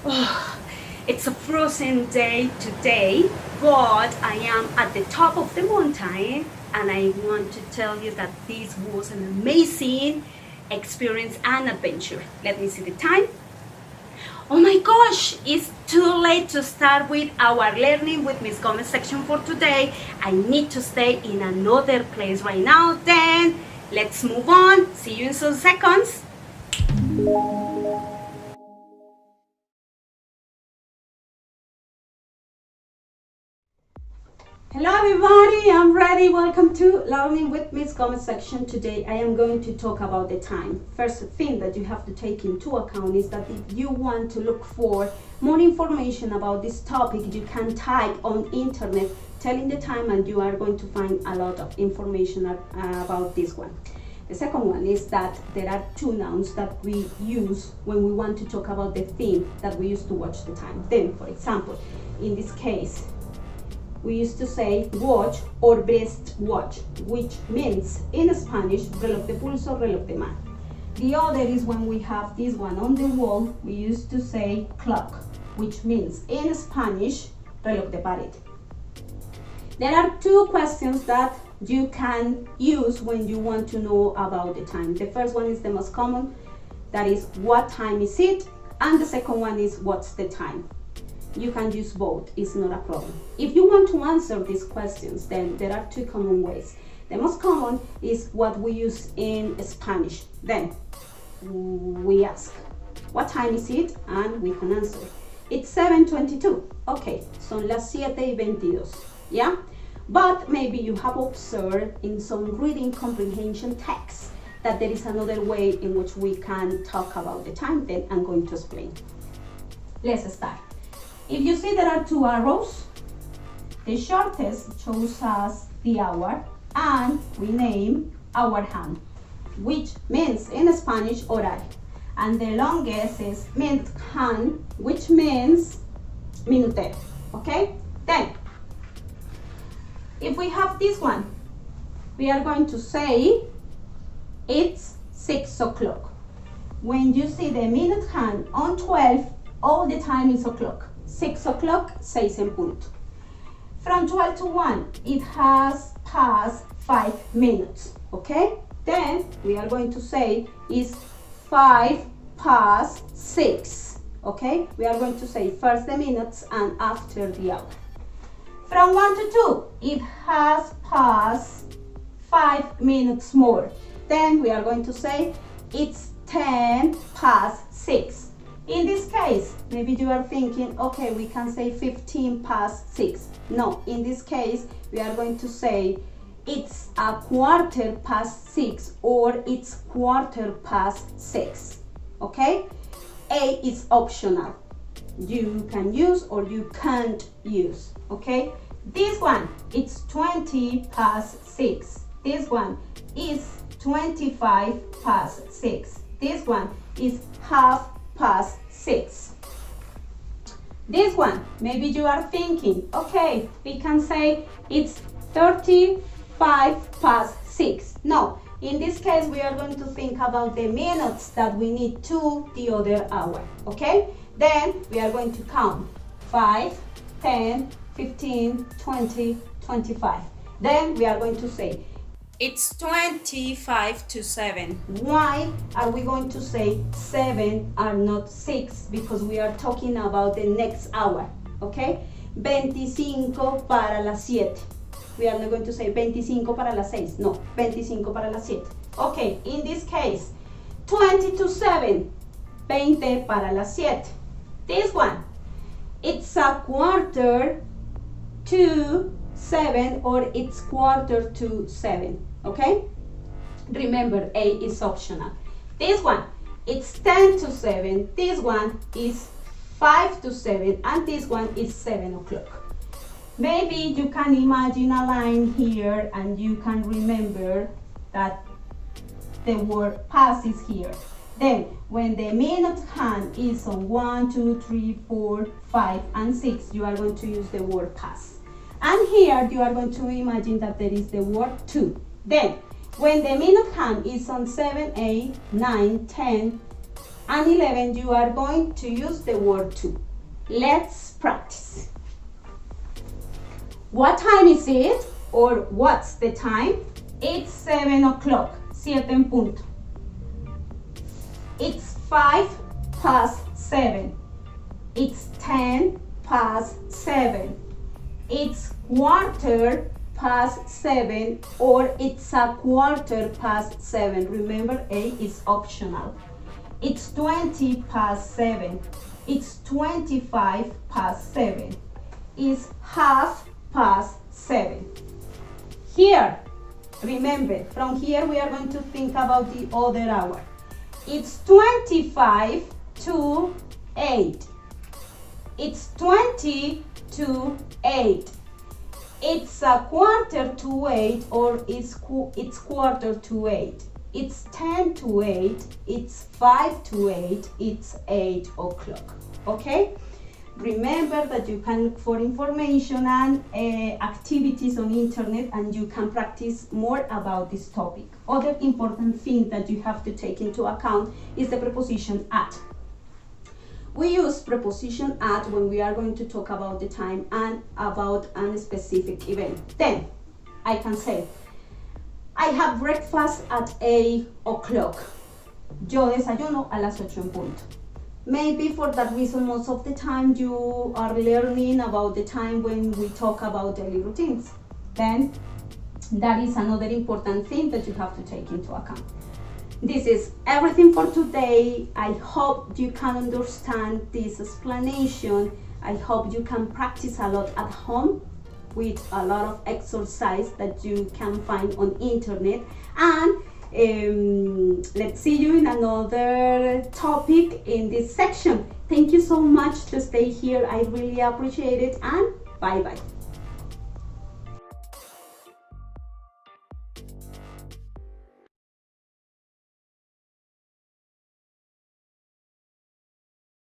Oh, it's a frozen day today, but I am at the top of the mountain and I want to tell you that this was an amazing experience and adventure. Let me see the time. Oh my gosh, it's too late to start with our learning with Miss Gomez section for today. I need to stay in another place right now. Then let's move on. See you in some seconds. Hello everybody, I'm ready. Welcome to Learning with Miss Gomez section. Today I am going to talk about the time. First thing that you have to take into account is that if you want to look for more information about this topic, you can type on internet telling the time and you are going to find a lot of information about this one. The second one is that there are two nouns that we use when we want to talk about the theme that we use to watch the time. Then, for example, in this case, we used to say watch or wristwatch, which means in Spanish reloj de pulso, reloj de mano. The other is when we have this one on the wall, we used to say clock, which means in Spanish reloj de pared. There are two questions that you can use when you want to know about the time. The first one is the most common, that is what time is it, and the second one is what's the time. You can use both, it's not a problem. If you want to answer these questions, then there are two common ways. The most common is what we use in Spanish. Then we ask, what time is it? And we can answer. It's 7:22. Okay, son las 7:22. Yeah? But maybe you have observed in some reading comprehension texts that there is another way in which we can talk about the time. Then I'm going to explain. Let's start. If you see there are two arrows, the shortest shows us the hour and we name our hand, which means in Spanish horario. And the longest is minute hand, which means minutero, okay? Then, if we have this one, we are going to say it's 6 o'clock. When you see the minute hand on 12, all the time is o'clock. 6 o'clock, 6 en punto. From 12 to 1, it has passed 5 minutes, okay? Then we are going to say is 5 past 6, okay? We are going to say first the minutes and after the hour. From 1 to 2, it has passed 5 minutes more. Then we are going to say it's 10 past 6. In this case, maybe you are thinking, okay, we can say 15 past 6. No, in this case, we are going to say it's a quarter past 6 or it's quarter past 6, okay? A is optional. You can use or you can't use, okay? This one, it's 20 past 6. This one is 25 past 6. This one is half past 6. This one, maybe you are thinking, okay, we can say it's 35 past 6. No, in this case, we are going to think about the minutes that we need to the other hour, okay? Then we are going to count 5, 10, 15, 20, 25. Then we are going to say it's 25 to 7. Why are we going to say 7 and not 6? Because we are talking about the next hour, okay? 25 para las 7. We are not going to say 25 para las 6. No, 25 para las 7. Okay, in this case, 20 to 7. 20 para las 7. This one, it's a quarter to 7 or it's quarter to 7, okay? Remember, A is optional. This one, it's 10 to 7. This one is 5 to 7 and this one is 7 o'clock. Maybe you can imagine a line here and you can remember that the word pass is here. Then, when the minute hand is on 1, 2, 3, 4, 5, and 6, you are going to use the word pass. And here you are going to imagine that there is the word to. Then, when the minute hand is on 7, 8, 9, 10, and 11, you are going to use the word to. Let's practice. What time is it? Or what's the time? It's 7 o'clock. 7 en punto. It's 5 past 7. It's 10 past 7. It's quarter past 7, or it's a quarter past 7. Remember, A is optional. It's 20 past 7. It's 25 past 7. It's half past 7. Here, remember, from here we are going to think about the other hour. It's 25 to 8. It's 20 to 8. It's a quarter to 8, or it's quarter to 8. It's 10 to 8. It's 5 to 8. It's 8 o'clock. Okay? Remember that you can look for information and activities on internet, and you can practice more about this topic. Other important thing that you have to take into account is the preposition at. We use preposition at when we are going to talk about the time and about a specific event. Then I can say, I have breakfast at 8 o'clock. Yo desayuno a las 8 en punto. Maybe for that reason, most of the time you are learning about the time when we talk about daily routines. Then that is another important thing that you have to take into account. This is everything for today. I hope you can understand this explanation. I hope you can practice a lot at home with a lot of exercise that you can find on internet. And let's see you in another topic in this section. Thank you so much to stay here. I really appreciate it, and bye bye.